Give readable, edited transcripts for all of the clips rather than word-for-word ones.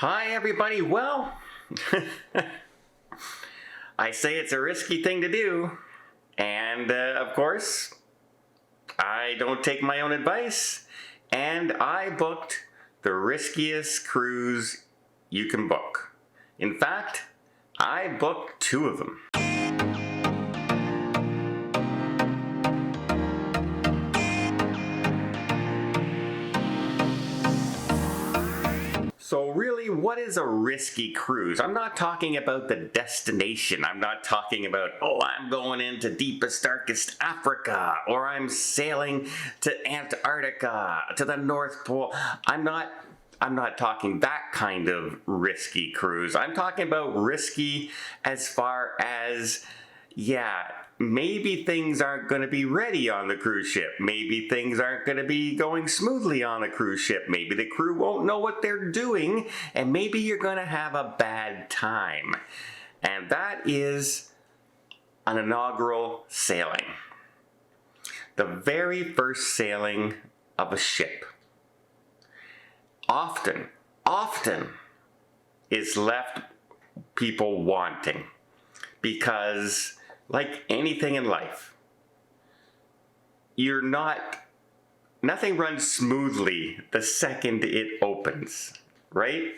Hi everybody, well, I say it's a risky thing to do, and of course, I don't take my own advice, and I booked the riskiest cruise you can book. In fact, I booked 2 of them. So really, what is a risky cruise? I'm not talking about the destination. I'm not talking about, oh, I'm going into deepest, darkest Africa, or I'm sailing to Antarctica, to the North Pole. I'm not talking that kind of risky cruise. I'm talking about risky as far as, yeah, maybe things aren't going to be ready on the cruise ship. Maybe things aren't going to be going smoothly on a cruise ship. Maybe the crew won't know what they're doing, and maybe you're going to have a bad time. And that is an inaugural sailing. The very first sailing of a ship. Often is left people wanting, because like anything in life, nothing runs smoothly the second it opens, right?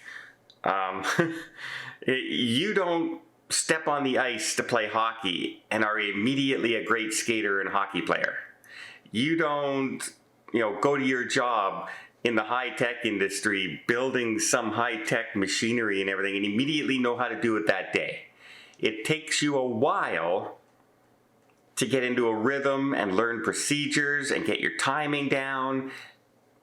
You don't step on the ice to play hockey and are immediately a great skater and hockey player. You don't, go to your job in the high-tech industry, building some high-tech machinery and everything, and immediately know how to do it that day. It takes you a while to get into a rhythm and learn procedures and get your timing down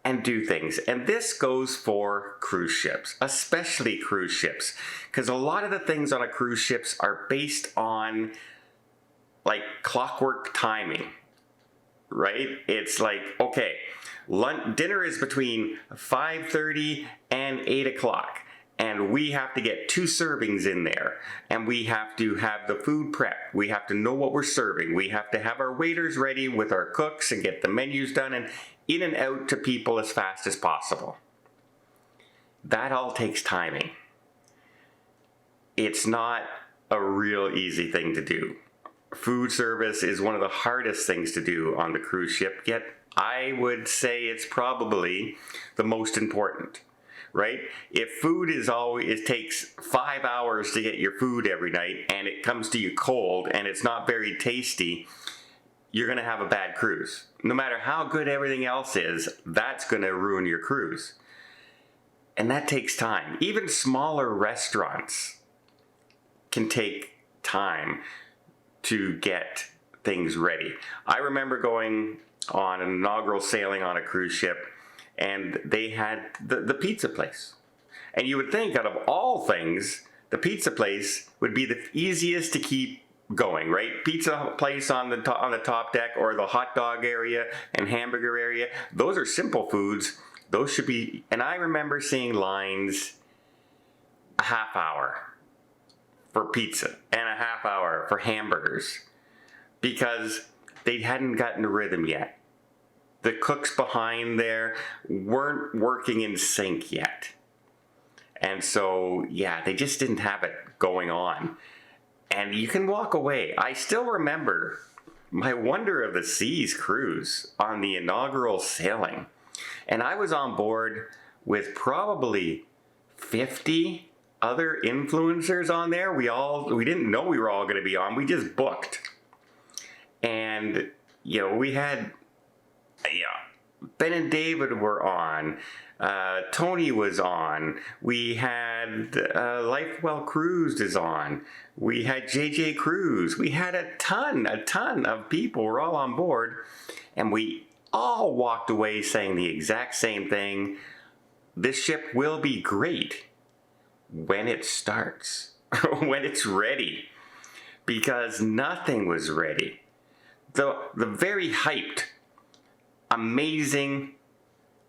and do things. And this goes for cruise ships, especially cruise ships, because a lot of the things on a cruise ships are based on like clockwork timing, right? It's like, okay, dinner is between 5:30 and 8 o'clock. And we have to get 2 servings in there. And we have to have the food prepped. We have to know what we're serving. We have to have our waiters ready with our cooks and get the menus done and in and out to people as fast as possible. That all takes timing. It's not a real easy thing to do. Food service is one of the hardest things to do on the cruise ship, yet I would say it's probably the most important. Right? If food it takes 5 hours to get your food every night and it comes to you cold and it's not very tasty, you're going to have a bad cruise. No matter how good everything else is, that's going to ruin your cruise. And that takes time. Even smaller restaurants can take time to get things ready. I remember going on an inaugural sailing on a cruise ship, and they had the pizza place. And you would think out of all things, the pizza place would be the easiest to keep going, right? Pizza place on the top deck, or the hot dog area and hamburger area. Those are simple foods. Those should be, and I remember seeing lines a half hour for pizza and a half hour for hamburgers because they hadn't gotten a rhythm yet. The cooks behind there weren't working in sync yet. And so, yeah, they just didn't have it going on. And you can walk away. I still remember my Wonder of the Seas cruise on the inaugural sailing. And I was on board with probably 50 other influencers on there. We didn't know we were all going to be on. We just booked. And, we had... Ben and David were on. Tony was on. We had Life Well Cruised is on. We had JJ Cruise. We had a ton of people were all on board. And we all walked away saying the exact same thing. This ship will be great when it starts, when it's ready. Because nothing was ready. The very hyped, amazing,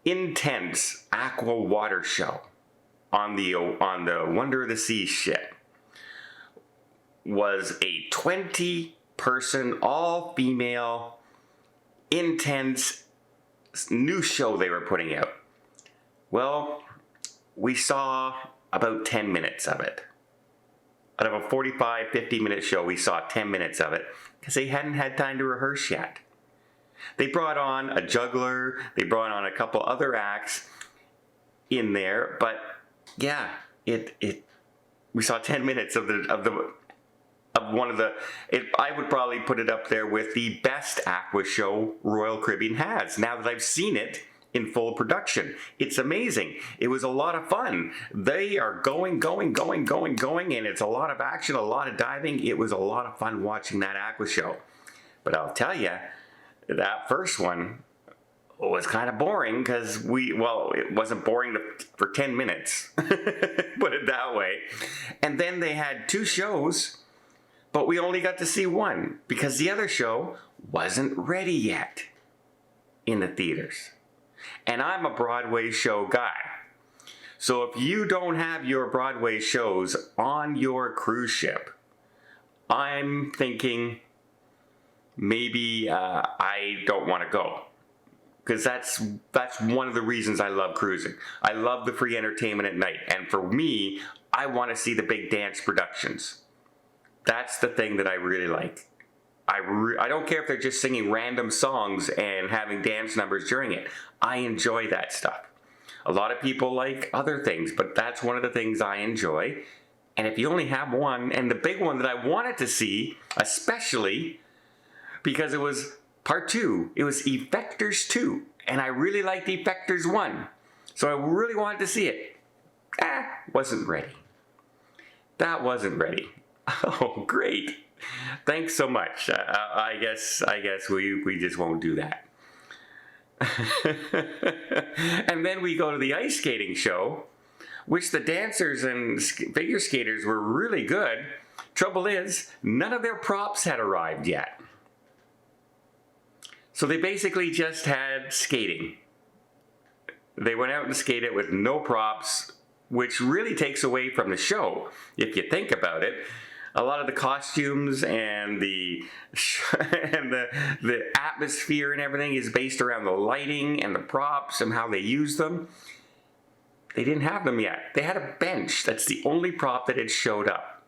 intense aqua water show on the Wonder of the Seas ship was a 20-person, all-female, intense new show they were putting out. Well, we saw about 10 minutes of it. Out of a 45, 50-minute show, we saw 10 minutes of it because they hadn't had time to rehearse yet. They brought on a juggler, they brought on a couple other acts in there, but yeah, we saw 10 minutes of one of the, I would probably put it up there with the best aqua show Royal Caribbean has, now that I've seen it in full production. It's amazing. It was a lot of fun. They are going, and it's a lot of action, a lot of diving. It was a lot of fun watching that aqua show. But I'll tell you, that first one was kind of boring because it wasn't boring for 10 minutes, put it that way. And then they had 2 shows, but we only got to see one because the other show wasn't ready yet in the theaters. And I'm a Broadway show guy. So if you don't have your Broadway shows on your cruise ship, I'm thinking maybe I don't want to go. Because that's one of the reasons I love cruising. I love the free entertainment at night. And for me, I want to see the big dance productions. That's the thing that I really like. I don't care if they're just singing random songs and having dance numbers during it. I enjoy that stuff. A lot of people like other things, but that's one of the things I enjoy. And if you only have one, and the big one that I wanted to see, especially because it was part 2, it was Effectors 2, and I really liked Effectors 1. So I really wanted to see it. Wasn't ready. That wasn't ready. Oh, great. Thanks so much. I guess we just won't do that. And then we go to the ice skating show, which the dancers and figure skaters were really good. Trouble is, none of their props had arrived yet. So they basically just had skating. They went out and skated with no props, which really takes away from the show, if you think about it. A lot of the costumes and the atmosphere and everything is based around the lighting and the props and how they use them. They didn't have them yet. They had a bench. That's the only prop that had showed up.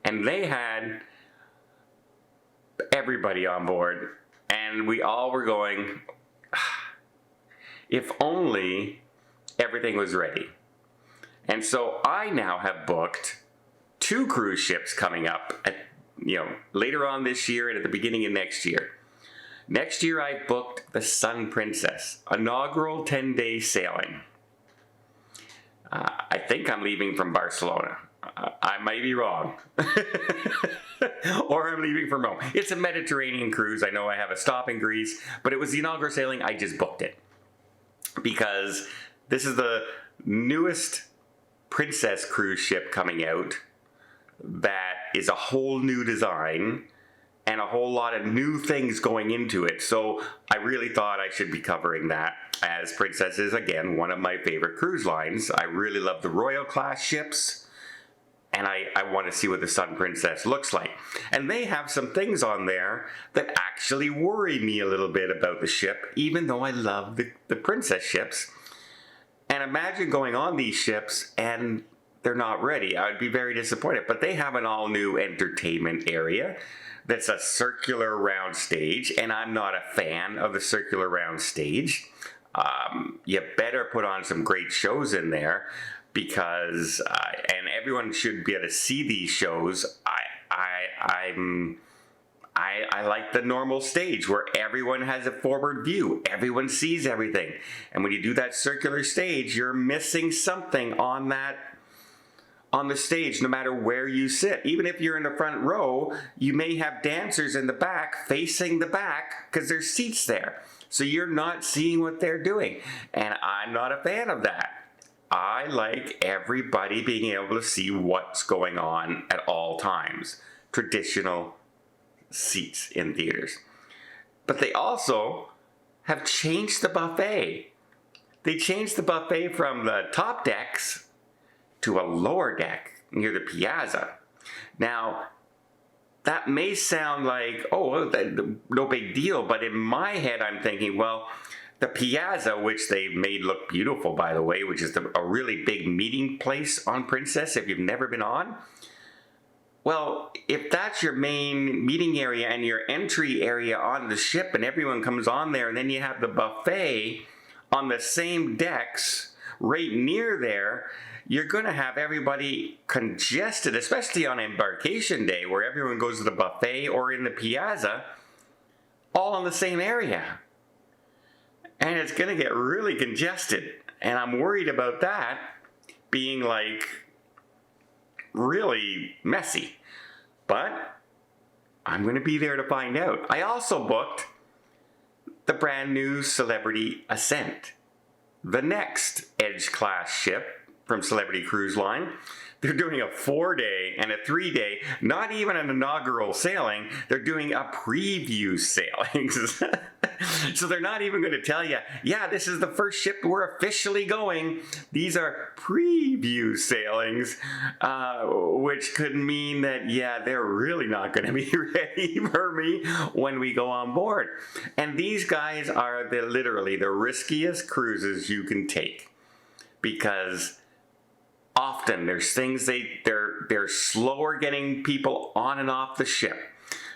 And they had everybody on board. And we all were going, if only everything was ready. And so I now have booked 2 cruise ships coming up at, later on this year and at the beginning of next year. Next year I booked the Sun Princess, inaugural 10-day sailing. I think I'm leaving from Barcelona. I might be wrong. Or I'm leaving from Rome. It's a Mediterranean cruise. I know I have a stop in Greece, but it was the inaugural sailing. I just booked it because this is the newest Princess cruise ship coming out that is a whole new design and a whole lot of new things going into it. So I really thought I should be covering that, as Princess is, again, one of my favorite cruise lines. I really love the Royal class ships, and I want to see what the Sun Princess looks like. And they have some things on there that actually worry me a little bit about the ship, even though I love the Princess ships. And imagine going on these ships and they're not ready. I would be very disappointed. But they have an all-new entertainment area that's a circular round stage, and I'm not a fan of the circular round stage. You better put on some great shows in there, because and everyone should be able to see these shows. I like the normal stage where everyone has a forward view. Everyone sees everything. And when you do that circular stage, you're missing something on the stage, no matter where you sit. Even if you're in the front row, you may have dancers in the back facing the back because there's seats there. So you're not seeing what they're doing. And I'm not a fan of that. I like everybody being able to see what's going on at all times. Traditional seats in theaters. But they also have changed the buffet. They changed the buffet from the top decks to a lower deck near the piazza. Now, that may sound like, oh, no big deal, but in my head I'm thinking, well, The Piazza, which they've made look beautiful, by the way, which is a really big meeting place on Princess if you've never been on. Well, if that's your main meeting area and your entry area on the ship and everyone comes on there, and then you have the buffet on the same decks right near there, you're going to have everybody congested, especially on embarkation day where everyone goes to the buffet or in the Piazza, all in the same area. And it's going to get really congested. And I'm worried about that being like really messy. But I'm going to be there to find out. I also booked the brand new Celebrity Ascent, the next Edge class ship from Celebrity Cruise Line. They're doing a 4-day and a 3-day, not even an inaugural sailing, they're doing a preview sailings. So they're not even going to tell you, yeah, this is the first ship we're officially going. These are preview sailings, which could mean that, yeah, they're really not going to be ready for me when we go on board. And these guys are literally the riskiest cruises you can take, because often there's things they're slower getting people on and off the ship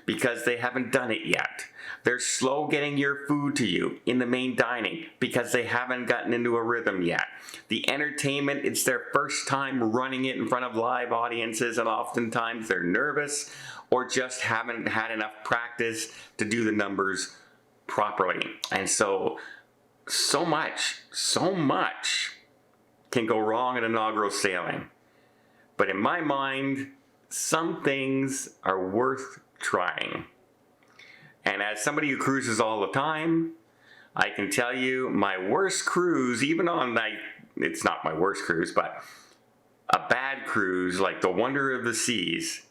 because they haven't done it yet. They're slow getting your food to you in the main dining because they haven't gotten into a rhythm yet. The entertainment, it's their first time running it in front of live audiences, and oftentimes they're nervous or just haven't had enough practice to do the numbers properly. And so much can go wrong in inaugural sailing. But in my mind, some things are worth trying. And as somebody who cruises all the time, I can tell you my worst cruise, even on it's not my worst cruise, but a bad cruise like the Wonder of the Seas,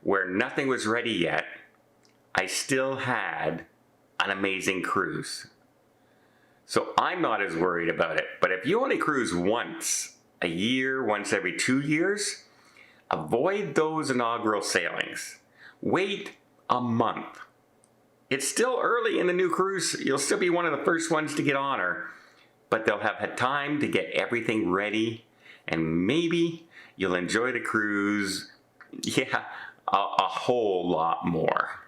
where nothing was ready yet, I still had an amazing cruise. So I'm not as worried about it. But if you only cruise once a year, once every 2 years, avoid those inaugural sailings. Wait a month. It's still early in the new cruise. You'll still be one of the first ones to get on her, but they'll have had time to get everything ready, and maybe you'll enjoy the cruise, a whole lot more.